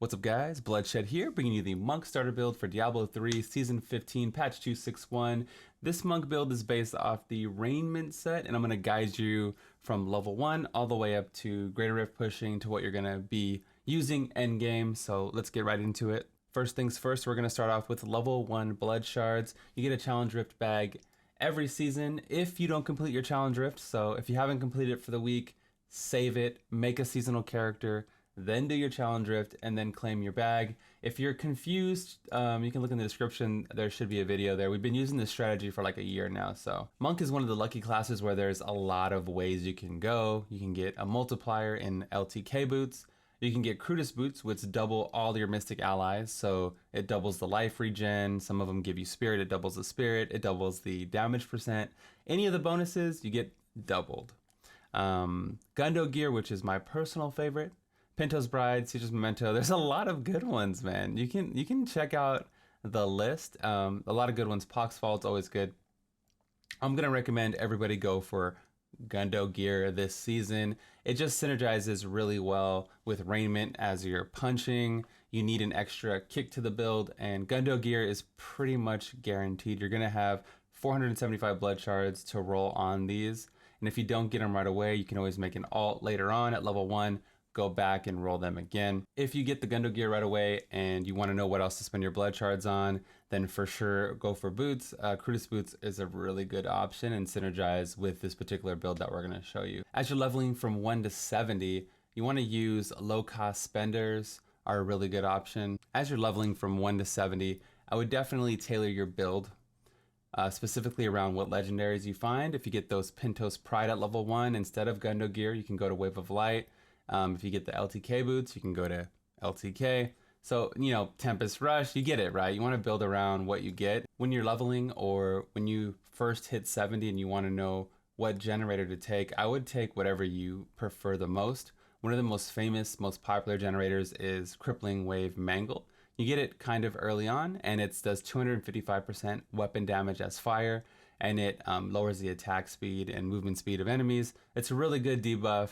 What's up guys, Bloodshed here, bringing you the Monk starter build for Diablo 3 Season 15, Patch 261. This Monk build is based off the Raiment Set, and I'm going to guide you from level 1 all the way up to Greater Rift pushing to what you're going to be using endgame, so let's get right into it. First things first, we're going to start off with level 1 Blood Shards. You get a Challenge Rift bag every season if you don't complete your Challenge Rift, so if you haven't completed it for the week, save it, make a seasonal character, then do your Challenge Rift, and then claim your bag. If you're confused, you can look in the description. There should be a video there. We've been using this strategy for like a year now. So Monk is one of the lucky classes where there's a lot of ways you can go. You can get a multiplier in LTK boots. You can get Crudus boots, which double all your mystic allies. So it doubles the life regen. Some of them give you spirit. It doubles the spirit. It doubles the damage percent. Any of the bonuses you get doubled. Gundo gear, which is my personal favorite. Pinto's Bride, Siege's Memento. There's a lot of good ones, man. You can check out the list. A lot of good ones. Poxfall's always good. I'm gonna recommend everybody go for Gundo gear this season. It just synergizes really well with Raiment as you're punching. You need an extra kick to the build, and Gundo gear is pretty much guaranteed. You're gonna have 475 blood shards to roll on these, and if you don't get them right away, you can always make an alt later on at level 1. Go back and roll them again. If you get the Gundo gear right away and you want to know what else to spend your blood shards on, then for sure go for boots. Crudus boots is a really good option and synergize with this particular build that we're going to show you. As you're leveling from 1 to 70, you want to use low cost spenders are a really good option. As you're leveling from 1 to 70, I would definitely tailor your build specifically around what legendaries you find. If you get those Pinto's Pride at level 1 instead of Gundo gear, you can go to Wave of Light. If you get the LTK boots, you can go to LTK. So, you know, Tempest Rush, you get it, right? You want to build around what you get. When you're leveling or when you first hit 70 and you want to know what generator to take, I would take whatever you prefer the most. One of the most famous, most popular generators is Crippling Wave Mangle. You get it kind of early on, and it does 255% weapon damage as fire, and it lowers the attack speed and movement speed of enemies. It's a really good debuff.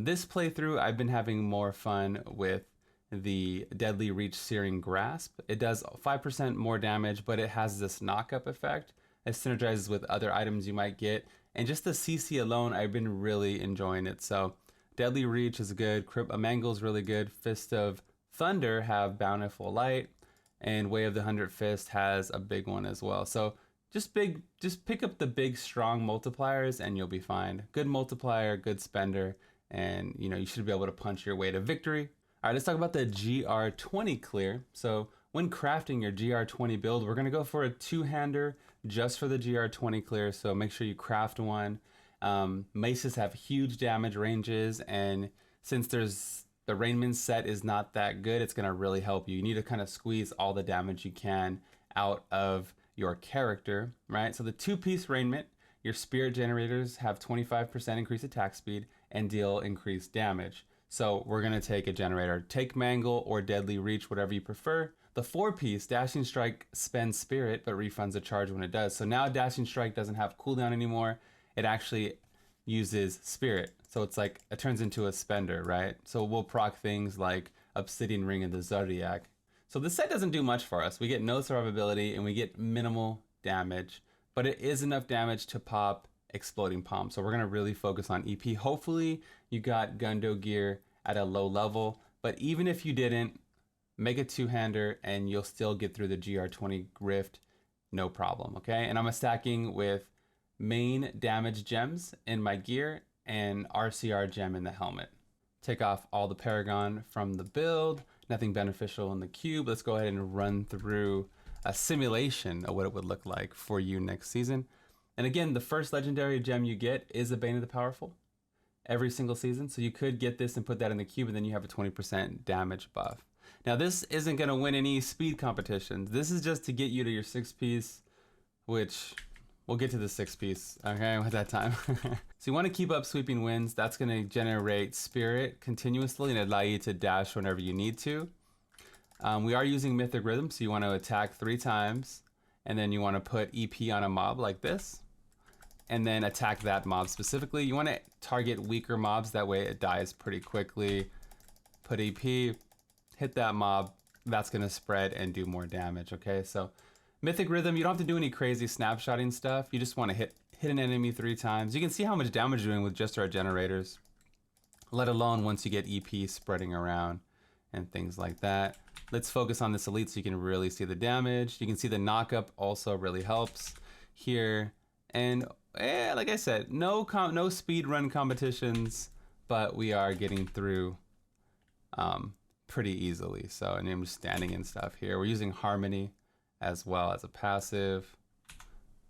This playthrough, I've been having more fun with the Deadly Reach Searing Grasp. It does 5% more damage, but it has this knock-up effect. It synergizes with other items you might get. And just the CC alone, I've been really enjoying it. So Deadly Reach is good. Mangle is really good. Fist of Thunder have Bountiful Light. And Way of the 100 Fist has a big one as well. So just pick up the big, strong multipliers and you'll be fine. Good multiplier, good spender. And you know, you should be able to punch your way to victory. All right, let's talk about the GR20 clear. So when crafting your GR20 build, we're gonna go for a two-hander just for the GR20 clear. So make sure you craft one. Maces have huge damage ranges, and since the Raiment Set is not that good, it's gonna really help you. You need to kind of squeeze all the damage you can out of your character, right? So the two-piece raiment, your spirit generators have 25% increased attack speed and deal increased damage. So we're gonna take a generator. Take Mangle or Deadly Reach, whatever you prefer. The four-piece Dashing Strike spends spirit, but refunds a charge when it does. So now Dashing Strike doesn't have cooldown anymore. It actually uses spirit. So it's like, it turns into a spender, right? So we'll proc things like Obsidian Ring and the Zodiac. So the set doesn't do much for us. We get no survivability and we get minimal damage, but it is enough damage to pop Exploding Palm. So we're gonna really focus on EP. Hopefully you got Gundo gear at a low level, but even if you didn't, make a two-hander and you'll still get through the GR20 Rift, no problem, okay? And I'm stacking with main damage gems in my gear and RCR gem in the helmet. Take off all the Paragon from the build, nothing beneficial in the cube. Let's go ahead and run through a simulation of what it would look like for you next season. And again, the first legendary gem you get is a Bane of the Powerful every single season. So you could get this and put that in the cube, and then you have a 20% damage buff. Now this isn't gonna win any speed competitions. This is just to get you to your 6-piece, which we'll get to the 6-piece, okay, at that time. So you wanna keep up Sweeping Winds. That's gonna generate spirit continuously and allow you to dash whenever you need to. We are using Mythic Rhythm, so you wanna attack 3 times, and then you wanna put EP on a mob like this, and then attack that mob specifically. You wanna target weaker mobs, that way it dies pretty quickly. Put EP, hit that mob, that's gonna spread and do more damage, okay? So Mythic Rhythm, you don't have to do any crazy snapshotting stuff. You just wanna hit an enemy 3 times. You can see how much damage you're doing with just our generators, let alone once you get EP spreading around and things like that. Let's focus on this elite so you can really see the damage. You can see the knockup also really helps here. And like I said, no speed run competitions, but we are getting through pretty easily. So, and I'm just standing and stuff here. We're using Harmony as well as a passive.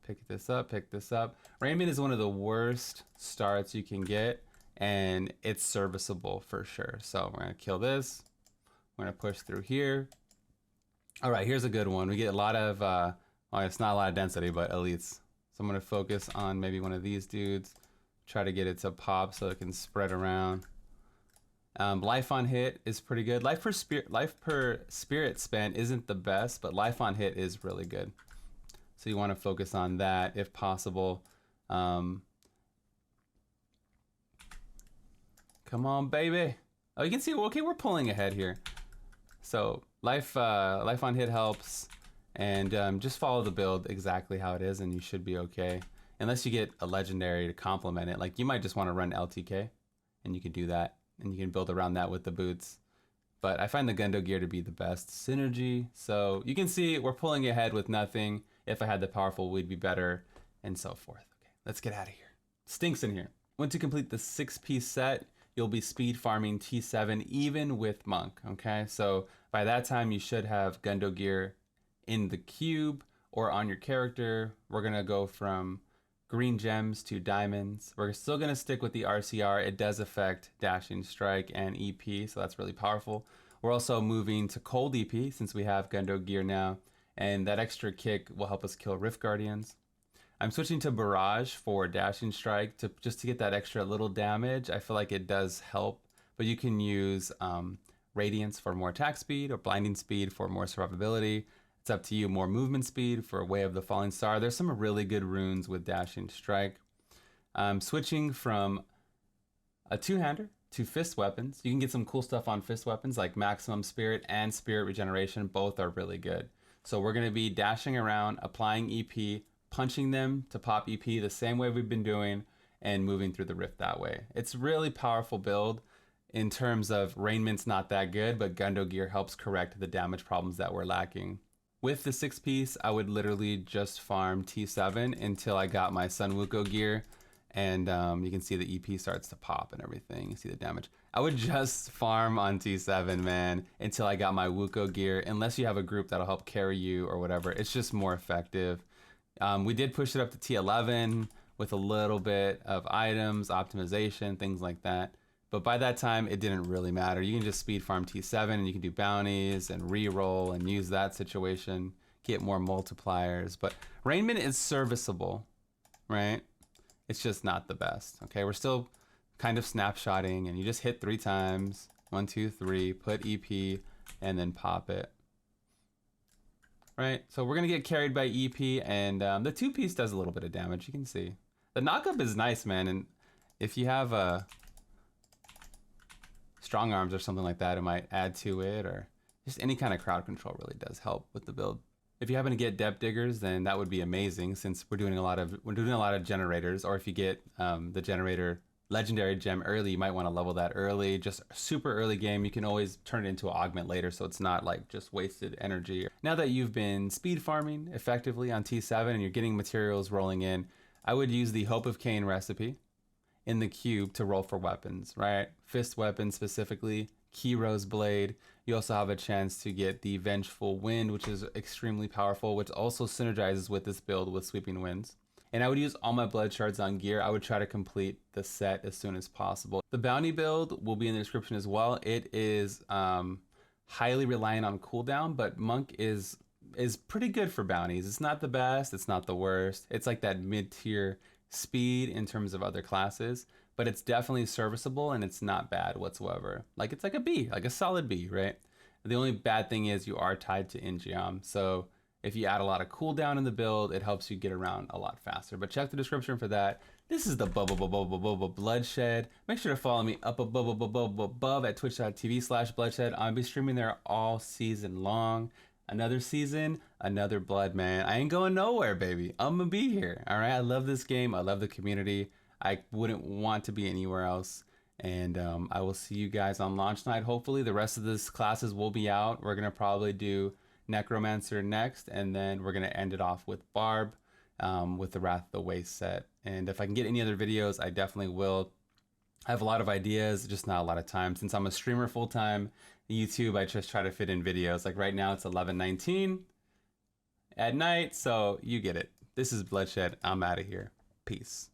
Pick this up, pick this up. Raiment is one of the worst starts you can get, and it's serviceable for sure. So we're gonna kill this. We're gonna push through here. All right, here's a good one. We get a lot of, well, it's not a lot of density, but elites. So I'm gonna focus on maybe one of these dudes, try to get it to pop so it can spread around. Life on hit is pretty good. Life per spirit spent isn't the best, but life on hit is really good. So you wanna focus on that if possible. Come on, baby. Oh, you can see, okay, we're pulling ahead here. So life on hit helps, and just follow the build exactly how it is and you should be okay. Unless you get a legendary to complement it. Like you might just want to run LTK and you can do that and you can build around that with the boots. But I find the Gundo gear to be the best synergy. So you can see we're pulling ahead with nothing. If I had the powerful, we'd be better and so forth. Okay, let's get out of here. Stinks in here. Once you complete the 6-piece set, you'll be speed farming T7 even with Monk, okay? So by that time, you should have Gundo gear in the cube or on your character. We're gonna go from green gems to diamonds. We're still gonna stick with the RCR. It does affect dashing strike and EP, so that's really powerful. We're also moving to cold EP since we have Gundo gear now, and that extra kick will help us kill Rift Guardians. I'm switching to Barrage for dashing strike just to get that extra little damage. I feel like it does help, but you can use Radiance for more attack speed or Blinding Speed for more survivability. It's up to you. More movement speed for Way of the Falling Star. There's some really good runes with dashing strike. I'm switching from a two-hander to fist weapons. You can get some cool stuff on fist weapons like Maximum Spirit and Spirit Regeneration. Both are really good. So we're going to be dashing around, applying EP, punching them to pop EP the same way we've been doing and moving through the rift that way. It's really powerful build in terms of Raiment's not that good, but Gundo gear helps correct the damage problems that we're lacking. With the 6-piece, I would literally just farm T7 until I got my Sun Wuko gear, and you can see the EP starts to pop and everything. You see the damage. I would just farm on T7, man, until I got my Wuko gear, unless you have a group that'll help carry you or whatever. It's just more effective. We did push it up to T11 with a little bit of items, optimization, things like that. But by that time, it didn't really matter. You can just speed farm T7 and you can do bounties and reroll and use that situation, get more multipliers. But Raiment is serviceable, right? It's just not the best, okay? We're still kind of snapshotting and you just hit 3 times. 1, 2, 3, put EP, and then pop it. Right, so we're gonna get carried by EP, and the 2-piece does a little bit of damage. You can see the knockup is nice, man. And if you have strong arms or something like that, it might add to it, or just any kind of crowd control really does help with the build. If you happen to get depth diggers, then that would be amazing since we're doing a lot of generators. Or if you get the generator legendary gem early, you might want to level that early. Just super early game, you can always turn it into an augment later, so it's not like just wasted energy. Now that you've been speed farming effectively on T7 and you're getting materials rolling in, I would use the Hope of Cain recipe in the cube to roll for weapons, right? Fist weapon specifically, Kiro's blade. You also have a chance to get the Vengeful Wind, which is extremely powerful, which also synergizes with this build with Sweeping Winds. And I would use all my blood shards on gear. I would try to complete the set as soon as possible. The bounty build will be in the description as well. It is highly reliant on cooldown, but Monk is pretty good for bounties. It's not the best, it's not the worst. It's like that mid-tier speed in terms of other classes, but it's definitely serviceable and it's not bad whatsoever. Like it's like a B, like a solid B, right? The only bad thing is you are tied to Ingeom. So if you add a lot of cooldown in the build, it helps you get around a lot faster. But check the description for that. This is the Bloodshed. Make sure to follow me up above at twitch.tv/bloodshed. I'll be streaming there all season long. Another season, another blood, man. I ain't going nowhere, baby. I'm gonna be here. All right. I love this game. I love the community. I wouldn't want to be anywhere else. And I will see you guys on launch night. Hopefully, the rest of this classes will be out. We're gonna probably do Necromancer next, and then we're gonna end it off with Barb, with the Wrath of the Waste set. And if I can get any other videos, I definitely will. I have a lot of ideas, just not a lot of time. Since I'm a streamer full-time, YouTube, I just try to fit in videos. Like right now, it's 11:19 at night, so you get it. This is Bloodshed. I'm out of here. Peace.